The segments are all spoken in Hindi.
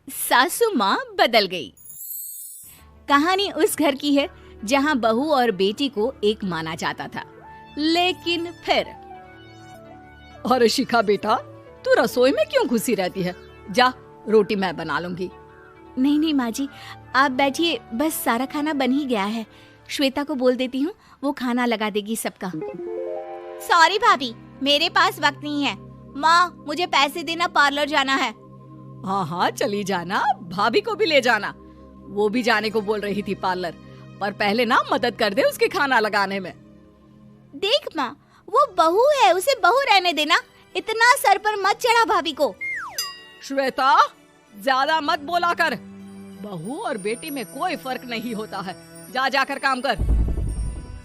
सासू माँ बदल गई। कहानी उस घर की है जहाँ बहू और बेटी को एक माना जाता था, लेकिन फिर अरे शिखा बेटा, तू रसोई में क्यों घुसी रहती है? जा, रोटी मैं बना लूंगी। नहीं नहीं माँ जी, आप बैठिए, बस सारा खाना बन ही गया है। श्वेता को बोल देती हूँ, वो खाना लगा देगी सबका। सॉरी भाभी, मेरे पास वक्त नहीं है। माँ, मुझे पैसे देना, पार्लर जाना है। हाँ हाँ चली जाना, भाभी को भी ले जाना। वो भी जाने को बोल रही थी पार्लर, पर पहले ना मदद कर दे उसके खाना लगाने में। देख माँ, वो बहू है, उसे बहू रहने देना, इतना सर पर मत चढ़ा भाभी को। श्वेता, ज्यादा मत बोला कर। बहू और बेटी में कोई फर्क नहीं होता है। जा जाकर काम कर।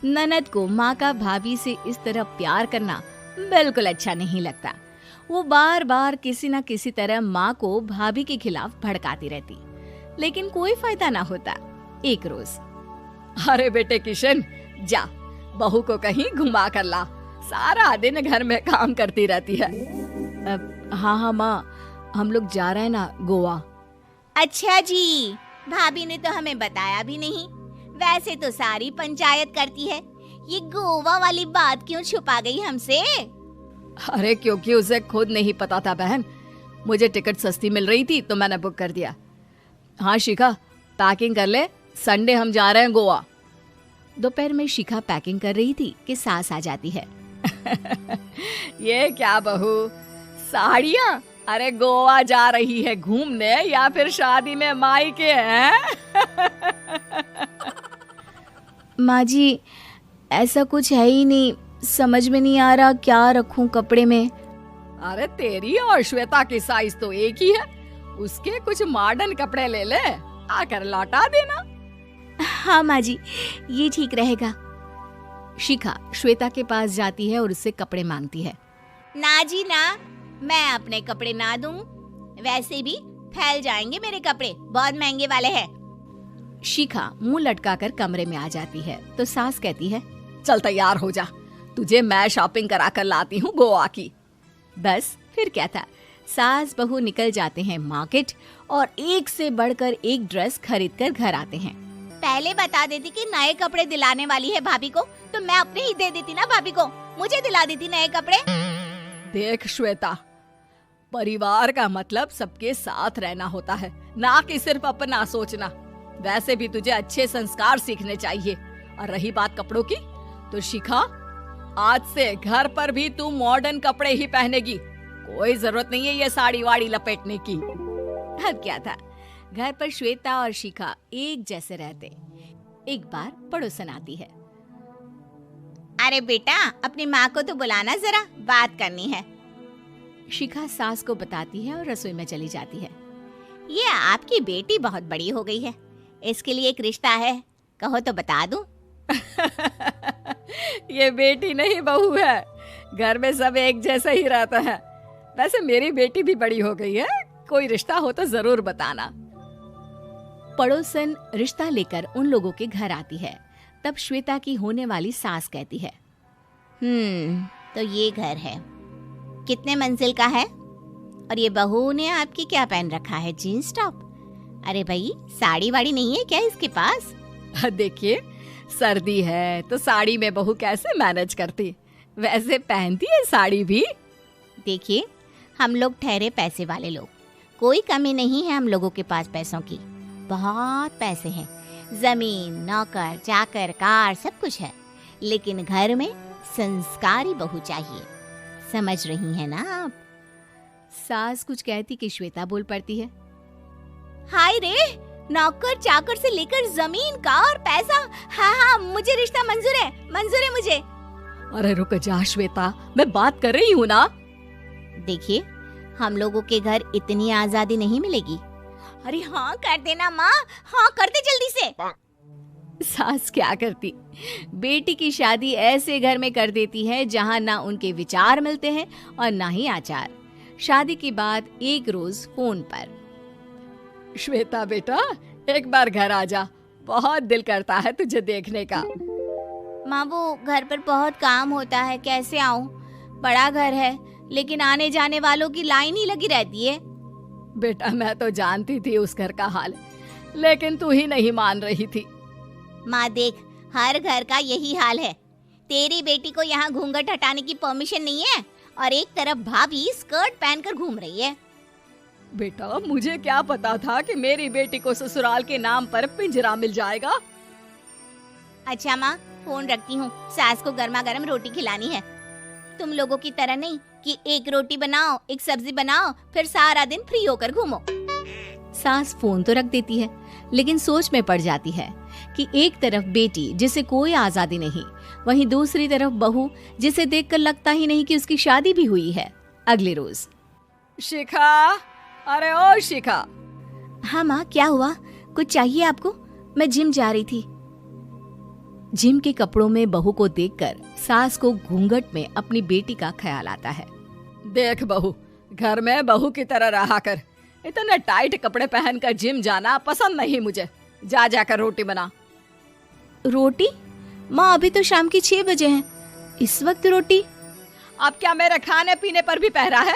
ननद को माँ का भाभी से इस तरह प्यार करना बिल्कुल अच्छा नहीं लगता। वो बार बार किसी न किसी तरह माँ को भाभी के खिलाफ भड़काती रहती, लेकिन कोई फायदा ना होता। एक रोज, अरे बेटे किशन, जा बहू को कहीं घुमा कर ला, सारा दिन घर में काम करती रहती है। हाँ हाँ माँ, हम लोग जा रहे हैं ना गोवा। अच्छा जी, भाभी ने तो हमें बताया भी नहीं। वैसे तो सारी पंचायत करती है, ये गोवा वाली बात क्यों छुपा गई हमसे? अरे क्योंकि उसे खुद नहीं पता था बहन। मुझे टिकट सस्ती मिल रही थी तो मैंने बुक कर दिया। हाँ शिखा, पैकिंग कर ले, संडे हम जा रहे हैं गोवा। दोपहर में शिखा पैकिंग कर रही थी कि सास आ जाती है। ये क्या बहू, साड़ियाँ? अरे गोवा जा रही है घूमने या फिर शादी में मायके हैं? माँ जी, ऐसा कुछ है ही नहीं, समझ में नहीं आ रहा क्या रखूं कपड़े में। अरे तेरी और श्वेता की साइज तो एक ही है, उसके कुछ मॉडर्न कपड़े ले ले, आकर लौटा देना। हाँ माँ जी, ये ठीक रहेगा। शिखा श्वेता के पास जाती है और उससे कपड़े मांगती है। ना जी ना, मैं अपने कपड़े ना दूं, वैसे भी फैल जाएंगे मेरे कपड़े, बहुत महंगे वाले हैं। शिखा मुंह लटकाकर कमरे में आ जाती है तो सास कहती है, चल तैयार हो जा, तुझे मैं शॉपिंग करा कर लाती हूँ गोवा की। बस फिर क्या था, सास बहू निकल जाते हैं मार्केट और एक से बढ़कर एक ड्रेस खरीद कर घर आते हैं। पहले बता देती कि नए कपड़े दिलाने वाली है भाभी को, तो मैं अपने ही दे देती ना भाभी को, मुझे दिला देती नए कपड़े। देख श्वेता, परिवार का मतलब सबके साथ रहना होता है, ना कि सिर्फ अपना सोचना। वैसे भी तुझे अच्छे संस्कार सीखने चाहिए। और रही बात कपड़ों की, तो शिखा, आज से घर पर भी तू मॉडर्न कपड़े ही पहनेगी। कोई जरूरत नहीं है ये साड़ी वाड़ी लपेटने की। अब क्या था, घर पर श्वेता और शिखा एक जैसे रहते। एक बार पड़ोसन आती है। अरे बेटा, अपनी माँ को तो बुलाना जरा, बात करनी है। शिखा सास को बताती है और रसोई में चली जाती है। ये आपकी बेटी बहुत बड़ी हो गई है, इसके लिए एक रिश्ता है, कहो तो बता दूं। ये बेटी नहीं बहू है, घर में सब एक जैसा ही रहता है। वैसे मेरी बेटी भी बड़ी हो गई है, कोई रिश्ता हो तो जरूर बताना। पड़ोसन रिश्ता लेकर उन लोगों के घर आती है। तब श्वेता की होने वाली सास कहती है, तो ये घर है, कितने मंजिल का है? और ये बहू ने आपकी क्या पहन रखा है, जीन्स टॉप? अरे भाई, साड़ी वाड़ी नहीं है क्या इसके पास? देखिए, सर्दी है तो साड़ी में बहू कैसे मैनेज करती, वैसे पहनती है साड़ी भी। देखिए, हम लोग ठहरे पैसे वाले लोग, कोई कमी नहीं है हम लोगों के पास पैसों की, बहुत पैसे हैं, जमीन, नौकर चाकर, कार, सब कुछ है, लेकिन घर में संस्कारी बहू चाहिए। समझ रही हैं ना आप? सास कुछ कहती कि श्वेता बोल पड़ती है, हाय रे, नौकर चाकर से लेकर जमीन, कार, पैसा, हाँ हाँ, मुझे रिश्ता मंजूर है, मंजूर है मुझे। अरे रुक जा श्वेता, मैं बात कर रही हूँ ना। देखिए, हम लोगों के घर इतनी आजादी नहीं मिलेगी। अरे हाँ कर देना माँ, हाँ कर दे जल्दी से। सास क्या करती, बेटी की शादी ऐसे घर में कर देती है जहाँ ना उनके विचार मिलते हैं और ना ही आचार। शादी के बाद एक रोज फोन पर, श्वेता बेटा, एक बार घर आ जा, बहुत दिल करता है तुझे देखने का। माँ, वो घर पर बहुत काम होता है, कैसे आऊँ? बड़ा घर है, लेकिन आने जाने वालों की लाइन ही लगी रहती है। बेटा मैं तो जानती थी उस घर का हाल, लेकिन तू ही नहीं मान रही थी। माँ देख, हर घर का यही हाल है। तेरी बेटी को यहाँ घूंघट हटाने की परमिशन नहीं है और एक तरफ भाभी स्कर्ट पहनकर घूम रही है। बेटा मुझे क्या पता था कि मेरी बेटी को ससुराल के नाम पर पिंजरा मिल जाएगा। अच्छा माँ, फोन रखती हूँ, सास को गर्मा गर्म रोटी खिलानी है। तुम लोगों की तरह नहीं कि एक रोटी बनाओ, एक सब्जी बनाओ, फिर सारा दिन फ्री होकर घूमो। सास फोन तो रख देती है, लेकिन सोच में पड़ जाती है कि एक तरफ बेटी जिसे कोई आजादी नहीं, वहीं दूसरी तरफ बहू जिसे देखकर लगता ही नहीं कि उसकी शादी भी हुई है। अगले रोज। शिखा, अरे ओ शिखा। हाँ माँ, क्या हुआ? कुछ चाहिए आपको? मैं जिम जा रही थी। जिम के कपड़ों में बहू को देखकर सास को घूंघट में अपनी बेटी का ख्याल आता है। देख बहू, घर में बहू की तरह रहा कर। इतने टाइट कपड़े पहनकर जिम जाना पसंद नहीं मुझे। जा जाकर रोटी बना। रोटी? माँ अभी तो शाम की 6 बजे हैं, इस वक्त रोटी? अब क्या मेरे खाने पीने पर भी पहरा है?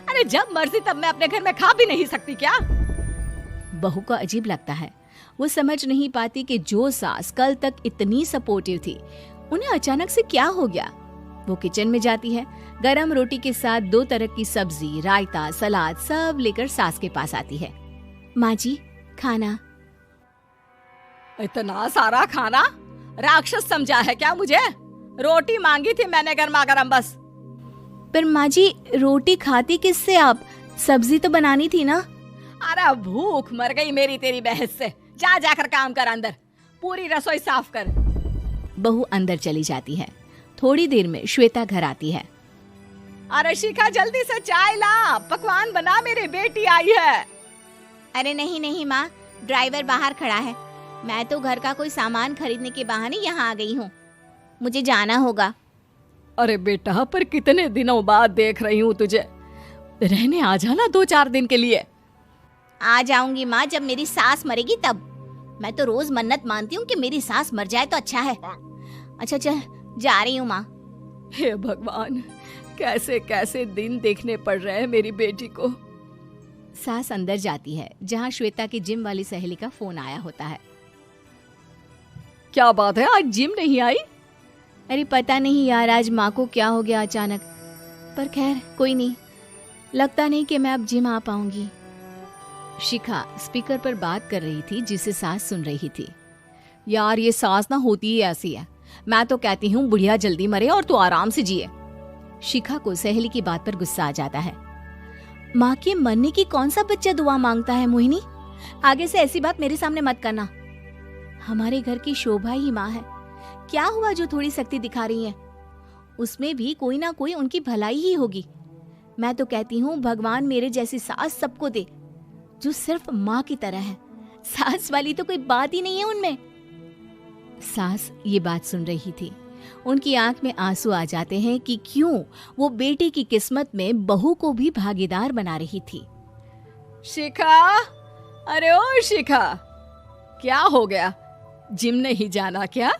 अरे जब मर्जी तब मैं अपने घर में खा भी नहीं सकती क्या? बहू को अजीब लगता है। वो समझ नहीं पाती कि जो सास कल तक इतनी सपोर्टिव थी, उन्हें अचानक से क्या हो गया। वो किचन में जाती है, गरम रोटी के साथ 2 तरह की सब्जी, रायता, सलाद सब लेकर सास के पास आती है। माँ जी, खाना। इतना सारा खाना? राक्षस समझा है क्या मुझे? रोटी मांगी थी मैंने गर्मा गर्म बस। पर माँ जी, रोटी खाती किससे आप? सब्जी तो बनानी थी ना। अरे भूख मर गई मेरी तेरी बहस से। जा जाकर काम कर, अंदर पूरी रसोई साफ कर। बहू अंदर चली जाती है। थोड़ी देर में श्वेता घर आती है। अरे शिखा जल्दी से चाय ला, पकवान बना, मेरी बेटी आई है। अरे नहीं नहीं माँ, ड्राइवर बाहर खड़ा है। मैं तो घर का कोई सामान खरीदने के बहाने यहाँ आ गई हूँ, मुझे जाना होगा। अरे बेटा, पर कितने दिनों बाद देख रही हूँ तुझे, रहने आ जाना 2-4 दिन के लिए। आ जाऊंगी माँ, जब मेरी सास मरेगी तब। मैं तो रोज मन्नत मानती हूँ कि मेरी सास मर जाए तो अच्छा है। अच्छा चल, जा रही हूँ माँ। हे भगवान, कैसे कैसे दिन देखने पड़ रहे हैं मेरी बेटी को। सास अंदर जाती है, जहाँ श्वेता की जिम वाली सहेली का फोन आया होता है। क्या बात है, आज जिम नहीं आई? अरे पता नहीं यार, आज माँ को क्या हो गया अचानक। पर खैर कोई नहीं, लगता नहीं कि मैं अब जिम आ पाऊंगी। शिखा स्पीकर पर बात कर रही थी, जिसे सास सुन रही थी। यार ये सास ना होती ही ऐसी है। मैं तो कहती हूँ बुढ़िया जल्दी मरे और तू आराम से जिए। शिखा को सहेली की बात पर गुस्सा आ जाता है। माँ के मरने की कौन सा बच्चा दुआ मांगता है मोहिनी? आगे से ऐसी बात मेरे सामने मत करना। हमारे घर की शोभा ही माँ है। क्या हुआ जो थोड़ी सख्ती दिखा रही है? उसमें भी कोई ना कोई उनकी भलाई ही होगी। मैं तो कहती हूँ भगवान मेरे जैसी सास सबको दे, जो सिर्फ माँ की तरह है। सास वाली तो कोई बात ही नहीं है उनमें। सास ये बात सुन रही थी। उनकी आंख में आंसू आ जाते हैं कि क्यों वो बेटी की किस्मत में बहू को भी भागीदार बना रही थी। शिखा, अरे ओ शिखा, क्या हो गया? जिम नहीं जाना क्या?